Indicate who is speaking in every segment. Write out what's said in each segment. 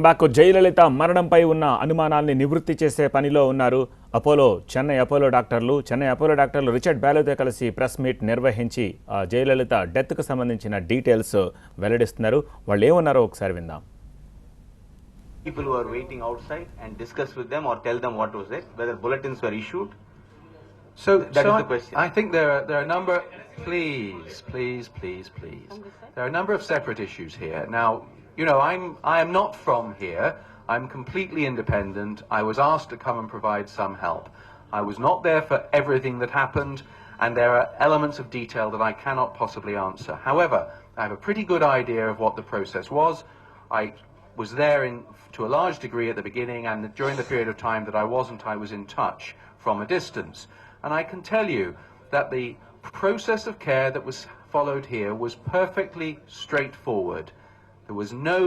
Speaker 1: Back Jayalalithaa మరణంపై ఉన్న అనుమానాల్ని నివృత్తి చేసే పనిలో ఉన్నారు చెన్నై అపోలో డాక్టర్లు రిచర్డ్ బేలేతో కలిసి ప్రెస్ మీట్ నిర్వహించి జయలలిత డెత్ కు సంబంధించిన డీటెయిల్స్ వెల్లడిస్తున్నారు. వాళ్ళు ఏమన్నారో ఒకసారి విందాం.
Speaker 2: People who are waiting outside and discuss with them or tell them what was it, whether bulletins were issued.
Speaker 3: So
Speaker 2: that is the question.
Speaker 3: I think there are a number. Please. There are a number of separate issues here. Now, I am not from here. I'm completely independent. I was asked to come and provide some help. I was not there for everything that happened, and there are elements of detail that I cannot possibly answer. However, I have a pretty good idea of what the process was. I was there to a large degree at the beginning, and during the period of time that I wasn't, I was in touch from a distance. And I can tell you that the process of care that was followed here was perfectly straightforward. There was no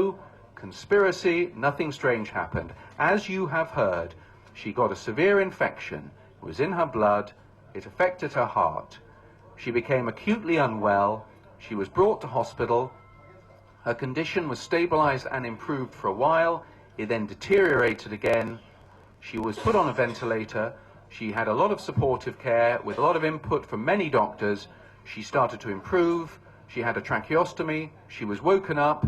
Speaker 3: conspiracy, nothing strange happened. As you have heard, she got a severe infection. It was in her blood. It affected her heart. She became acutely unwell. She was brought to hospital. Her condition was stabilized and improved for a while. It then deteriorated again. She was put on a ventilator. She had a lot of supportive care with a lot of input from many doctors. She started to improve. She had a tracheostomy. She was woken up.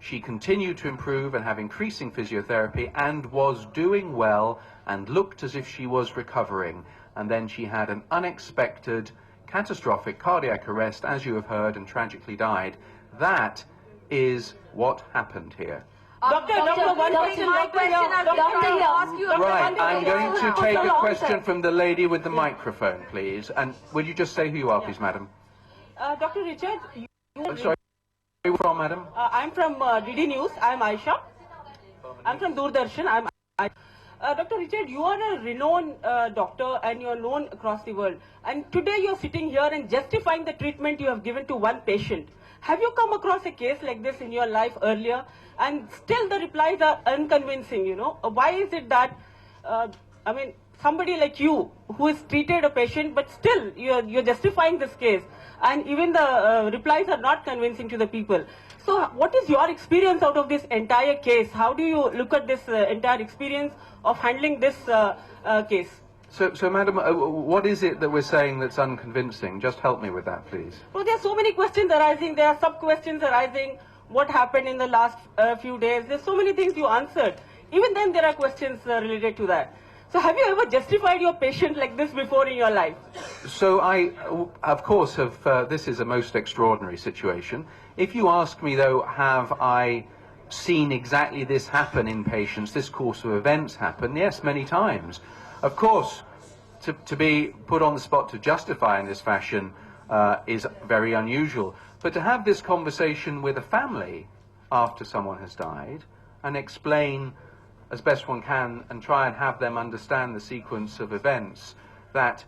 Speaker 3: She continued to improve and have increasing physiotherapy and was doing well and looked as if she was recovering. And then she had an unexpected catastrophic cardiac arrest, as you have heard, and tragically died. That is what happened here.
Speaker 4: Doctor, one question.
Speaker 3: Right, I'm going to take a question from the lady with the microphone, please. And would you just say who you are, please, madam?
Speaker 4: Dr. Richard,
Speaker 3: Sorry, where are you from, madam?
Speaker 4: I'm from DD News. I'm Aisha. I'm from Doordarshan. Dr. Richard, you are a renowned doctor and you're known across the world. And today you're sitting here and justifying the treatment you have given to one patient. Have you come across a case like this in your life earlier? And still the replies are unconvincing, Why is it that, somebody like you who has treated a patient, but still you're justifying this case. And even the replies are not convincing to the people. So what is your experience out of this entire case? How do you look at this entire experience of handling this case?
Speaker 3: So madam, what is it that we're saying that's unconvincing? Just help me with that, please.
Speaker 4: Well, there are so many questions arising. There are sub-questions arising. What happened in the last few days? There's so many things you answered. Even then there are questions related to that. So have you ever justified your patient like this before in your life?
Speaker 3: So of course, this is a most extraordinary situation. If you ask me though, have I seen exactly this happen in patients, this course of events happen? Yes, many times. Of course, to be put on the spot to justify in this fashion is very unusual. But to have this conversation with a family after someone has died and explain as best one can and try and have them understand the sequence of events, that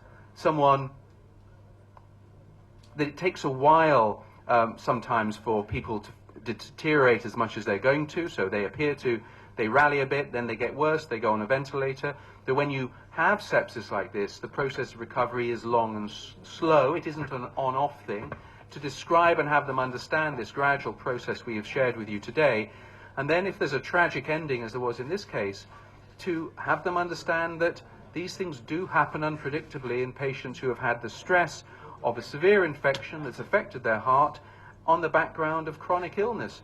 Speaker 3: it takes a while sometimes for people to deteriorate as much as they're going to, so they rally a bit, then they get worse, they go on a ventilator. That when you have sepsis like this, the process of recovery is long and slow. It isn't an on-off thing. To describe and have them understand this gradual process we have shared with you today, and then if there's a tragic ending, as there was in this case, to have them understand that these things do happen unpredictably in patients who have had the stress of a severe infection that's affected their heart on the background of chronic illness.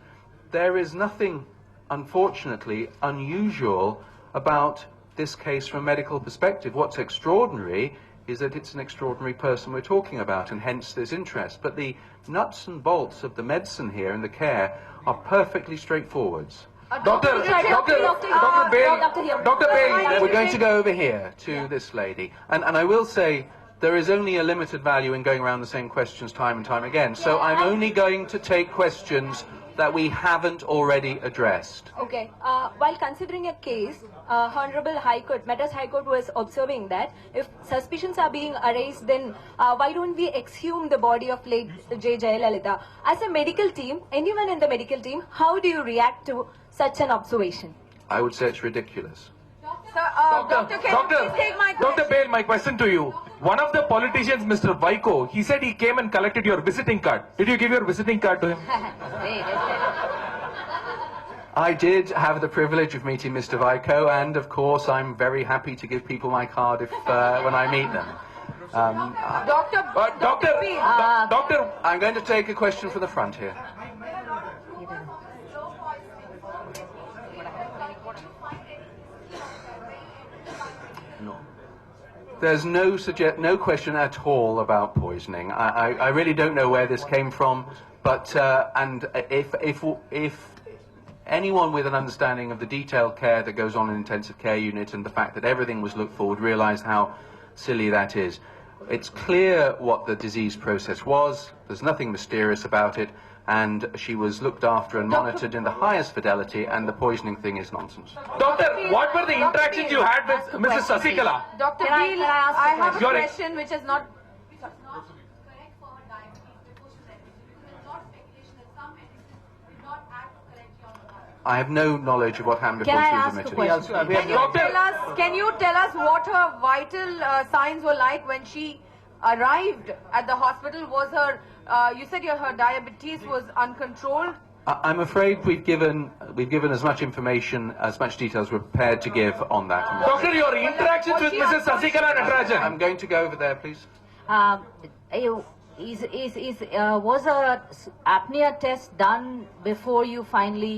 Speaker 3: There is nothing, unfortunately, unusual about this case from a medical perspective. What's extraordinary is that it's an extraordinary person we're talking about, and hence there's interest. But the nuts and bolts of the medicine here and the care are perfectly straightforward. Dr. Beale, we're going to go over here to this lady. And I will say, there is only a limited value in going around the same questions time and time again. So I'm only going to take questions that we haven't already addressed.
Speaker 5: Okay. While considering a case, Honorable High Court, Madras High Court was observing that if suspicions are being raised, then why don't we exhume the body of late Jayalalithaa? As a medical team, anyone in the medical team, how do you react to such an observation?
Speaker 3: I would say it's ridiculous.
Speaker 4: Doctor, can you please take my question?
Speaker 6: Dr. Beale, my question to you. One of the politicians, Mr. Vaiko, he said he came and collected your visiting card. Did you give your visiting card to him?
Speaker 3: I did have the privilege of meeting Mr. Vaiko, and of course I'm very happy to give people my card if when I meet them.
Speaker 6: Doctor, doctor,
Speaker 3: I'm going to take a question from the front here. There's no question at all about poisoning. I really don't know where this came from, but and if anyone with an understanding of the detailed care that goes on in intensive care unit and the fact that everything was looked for would realise how silly that is. It's clear what the disease process was. There's nothing mysterious about it, and she was looked after and monitored in the highest fidelity, and the poisoning thing is nonsense.
Speaker 6: doctor, what were the interactions you had with Mrs. Sasikala?
Speaker 7: Dr. Beale, I have a question which is not.
Speaker 3: I have no knowledge of what happened before
Speaker 5: Can I
Speaker 3: she was
Speaker 5: ask a
Speaker 3: admitted.
Speaker 5: question?
Speaker 7: Can you tell us what her vital signs were like when she arrived at the hospital? Was her, you said her diabetes was uncontrolled?
Speaker 3: I'm afraid we've given as much information, as much detail as we're prepared to give on that.
Speaker 6: Doctor, your interactions with Mrs. Sasikala Natarajan.
Speaker 3: I'm going to go over there, please.
Speaker 8: Was a apnea test done before you finally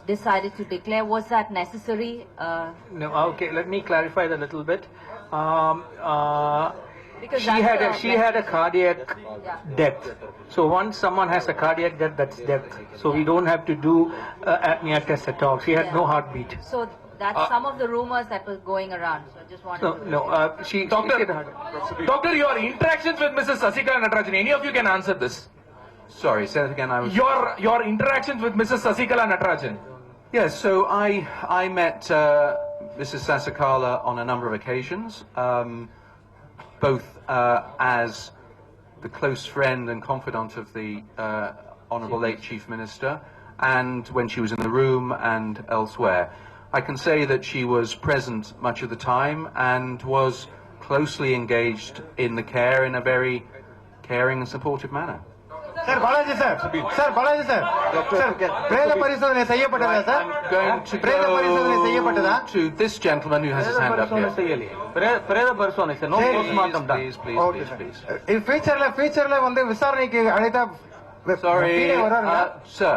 Speaker 8: decided to declare? Was that necessary?
Speaker 9: No, okay, let me clarify that a little bit.
Speaker 8: Because
Speaker 9: She had a cardiac death. So once someone has a cardiac death, that's death. So we don't have to do apnea test at all. She had no heartbeat.
Speaker 8: So that's some of the rumors that was going around. So I just wanted to...
Speaker 6: Doctor, your interactions with Mrs. Sasikala Natarajan, any of you can answer this.
Speaker 3: Sorry, say that again.
Speaker 6: Your interactions with Mrs. Sasikala Natarajan.
Speaker 3: Yes, so I met Mrs. Sasikala on a number of occasions, both as the close friend and confidant of the Honourable late Chief Minister, and when she was in the room and elsewhere. I can say that she was present much of the time and was closely engaged in the care in a very caring and supportive manner.
Speaker 10: Sir, Balaji sir. Sir, Balaji sir. Sir, பிரேத பரிசோதனை செய்யப்பட்டதா sir?
Speaker 3: I'm going to
Speaker 10: பிரேத பரிசோதனை செய்யப்பட்டதா?
Speaker 3: go to this gentleman who has his hand up here.
Speaker 10: பிரேத பரிசோதனை sir. No postmortem done.
Speaker 3: Please.
Speaker 10: இந்த ஃபியூச்சர்ல வந்து விசாரணைக்கு அழைத்தா
Speaker 3: Sorry, sir.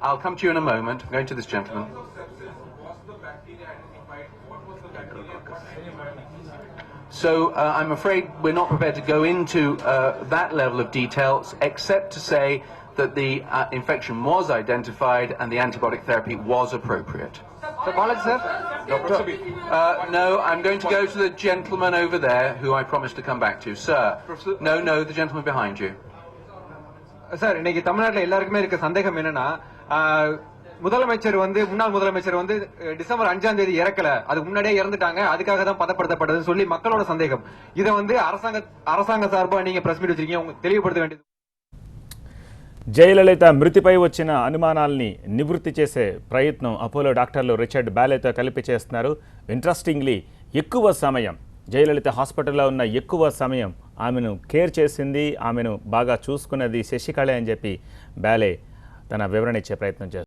Speaker 3: I'll come to you in a moment. I'm going to this gentleman. So I'm afraid we're not prepared to go into that level of details, except to say that the infection was identified and the antibiotic therapy was appropriate.
Speaker 10: Sir, Balaji sir.
Speaker 3: No, I'm going to go to the gentleman over there who I promised to come back to. Sir, no, the gentleman behind you.
Speaker 10: Sir, இன்னைக்கு தமிழ்நாட்டுல எல்லாருக்குமே இருக்க சந்தேகம் என்னன்னா, முதலமைச்சர் வந்து முன்னாள் முதலமைச்சர் வந்து டிசம்பர் 5ஆம் தேதி இறக்கல, அதுக்கு முன்னாடியே இறந்துட்டாங்க, அதுக்காக தான் பதப்படுத்தப்பட்டதுன்னு சொல்லி மக்களோட சந்தேகம். இதை வந்து அரசாங்க சார்பா நீங்க பிரஸ் மீட் வச்சிருக்கீங்க, தெளிவுபடுத்த வேண்டியது.
Speaker 1: జయలలిత మృతిపై వచ్చిన అనుమానాల్ని నివృత్తి చేసే ప్రయత్నం అపోలో డాక్టర్లు రిచర్డ్ బాలేతో కలిపి చేస్తున్నారు. ఇంట్రెస్టింగ్లీ ఎక్కువ సమయం జయలలిత హాస్పిటల్లో ఉన్న ఎక్కువ సమయం ఆమెను కేర్ చేసింది, ఆమెను బాగా చూసుకున్నది శశికళ అని చెప్పి బాలే తన వివరణ ఇచ్చే ప్రయత్నం చేస్తారు.